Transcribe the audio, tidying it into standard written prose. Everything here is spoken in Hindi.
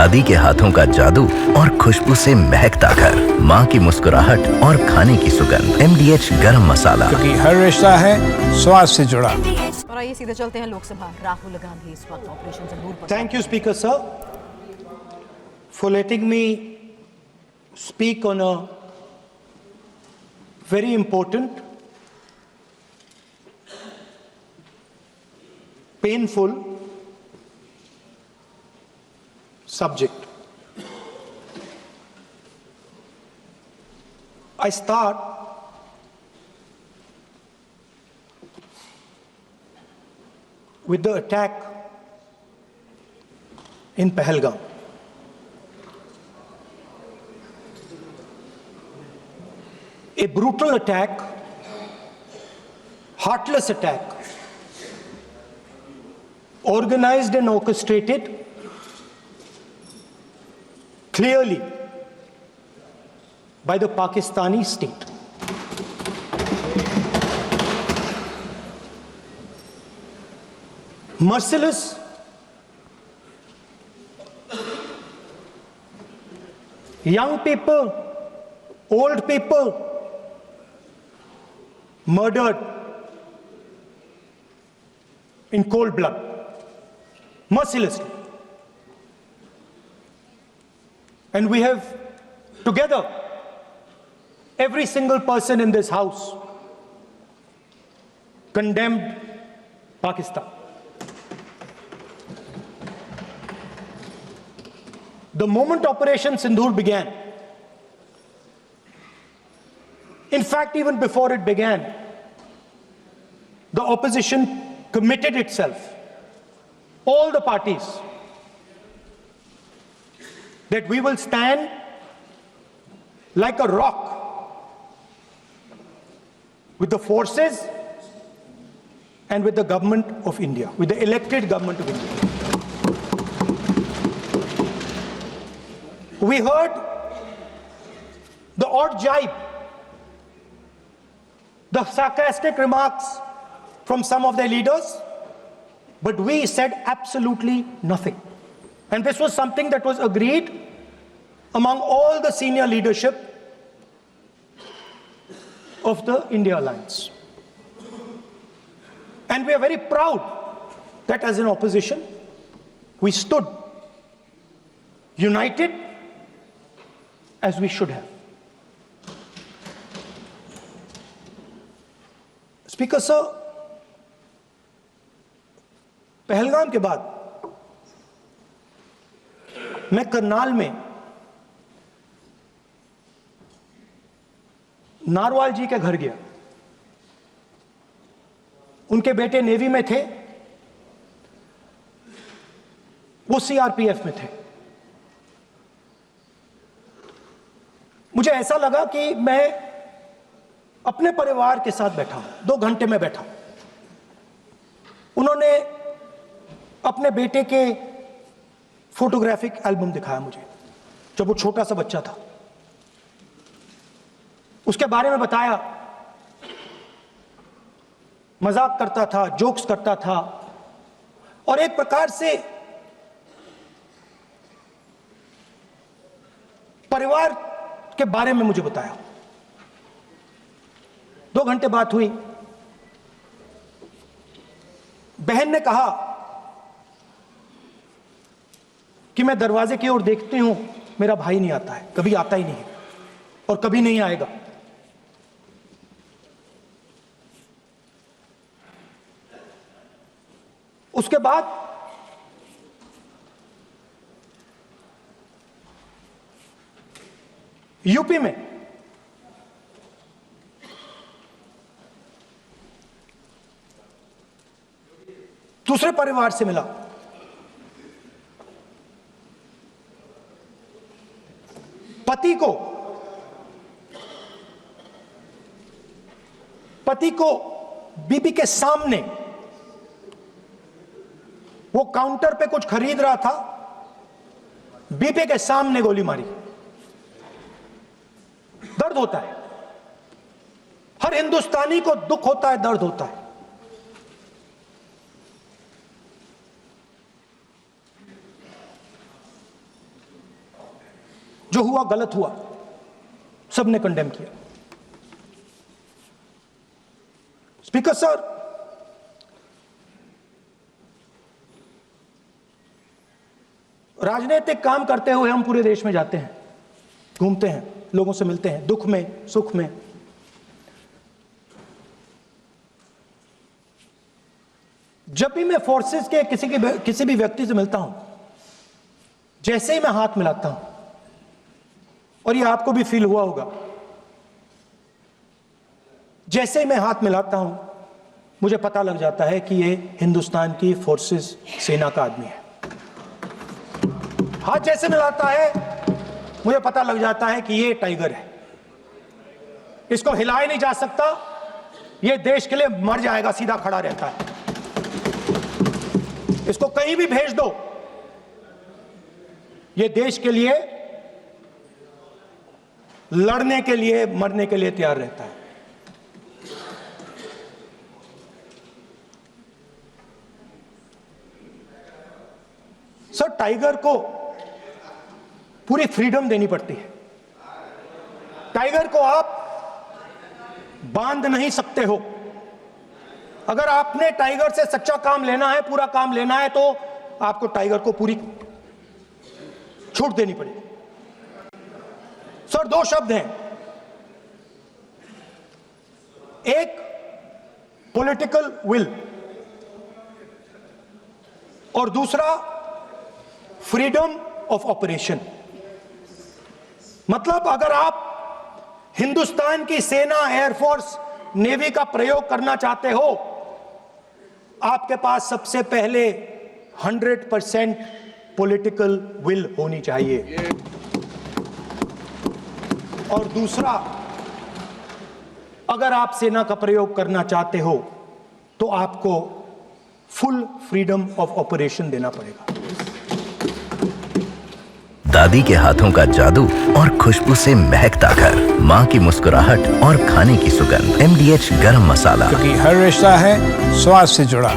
दादी के हाथों का जादू और खुशबू से महकता घर, माँ की मुस्कुराहट और खाने की सुगंध। MDH गरम मसाला, क्योंकि हर रिश्ता है स्वाद से जुड़ा। और आइए सीधे चलते हैं लोकसभा। राहुल गांधी इस वक्त ऑपरेशन सिंदूर पर। Thank you, Speaker Sir, for letting me speak on a very important, painful subject. I start with the attack in Pahalgam. A brutal attack, heartless attack, organized and orchestrated clearly by the Pakistani state. Merciless, young people, old people murdered in cold blood, mercilessly. And we have together, every single person in this house condemned Pakistan. The moment Operation Sindoor began, in fact, even before it began, the opposition committed itself, all the parties, that we will stand like a rock with the forces and with the government of India, with the elected government of India. We heard the odd jibe, the sarcastic remarks from some of their leaders, but we said absolutely nothing. And this was something that was agreed among all the senior leadership of the India Alliance. And we are very proud that as an opposition, we stood united as we should have. Speaker Sir, Pahalgam के बाद मैं करनाल में नारवाल जी के घर गया। उनके बेटे नेवी में थे, वो CRPF में थे। मुझे ऐसा लगा कि मैं अपने परिवार के साथ बैठा हूं, 2 घंटे में बैठा हूं। उन्होंने अपने बेटे के फोटोग्राफिक एल्बम दिखाया मुझे, जब वो छोटा सा बच्चा था। उसके बारे में बताया, मजाक करता था, जोक्स करता था, और एक प्रकार से परिवार के बारे में मुझे बताया। 2 घंटे बात हुई। बहन ने कहा कि मैं दरवाजे की ओर देखती हूं, मेरा भाई नहीं आता है, कभी आता ही नहीं है और कभी नहीं आएगा। उसके बाद यूपी में दूसरे परिवार से मिला। पति को बीबी के सामने, वो काउंटर पे कुछ खरीद रहा था, बीबी के सामने गोली मारी। दर्द होता है, हर हिंदुस्तानी को दुख होता है, दर्द होता है। जो हुआ गलत हुआ, सबने कंडेम किया। स्पीकर सर, राजनीतिक काम करते हुए हम पूरे देश में जाते हैं, घूमते हैं, लोगों से मिलते हैं, दुख में सुख में। जब भी मैं फोर्सेस के किसी भी व्यक्ति से मिलता हूं, जैसे ही मैं हाथ मिलाता हूं, और ये आपको भी फील हुआ होगा, जैसे ही मैं हाथ मिलाता हूं मुझे पता लग जाता है कि ये हिंदुस्तान की फोर्सेस सेना का आदमी है। हाथ जैसे मिलाता है मुझे पता लग जाता है कि ये टाइगर है, इसको हिलाया नहीं जा सकता, ये देश के लिए मर जाएगा, सीधा खड़ा रहता है। इसको कहीं भी भेज दो, ये देश के लिए लड़ने के लिए, मरने के लिए तैयार रहता है। सर, टाइगर को पूरी फ्रीडम देनी पड़ती है। टाइगर को आप बांध नहीं सकते हो। अगर आपने टाइगर से सच्चा काम लेना है, पूरा काम लेना है, तो आपको टाइगर को पूरी छूट देनी पड़ेगी। सर, दो शब्द हैं, एक पॉलिटिकल विल और दूसरा फ्रीडम ऑफ ऑपरेशन। मतलब अगर आप हिंदुस्तान की सेना, एयरफोर्स, नेवी का प्रयोग करना चाहते हो, आपके पास सबसे पहले 100% पॉलिटिकल विल होनी चाहिए, और दूसरा, अगर आप सेना का प्रयोग करना चाहते हो तो आपको फुल फ्रीडम ऑफ ऑपरेशन देना पड़ेगा। दादी के हाथों का जादू और खुशबू से महकता घर, माँ की मुस्कुराहट और खाने की सुगंध। MDH गरम मसाला, क्योंकि हर रिश्ता है स्वाद से जुड़ा।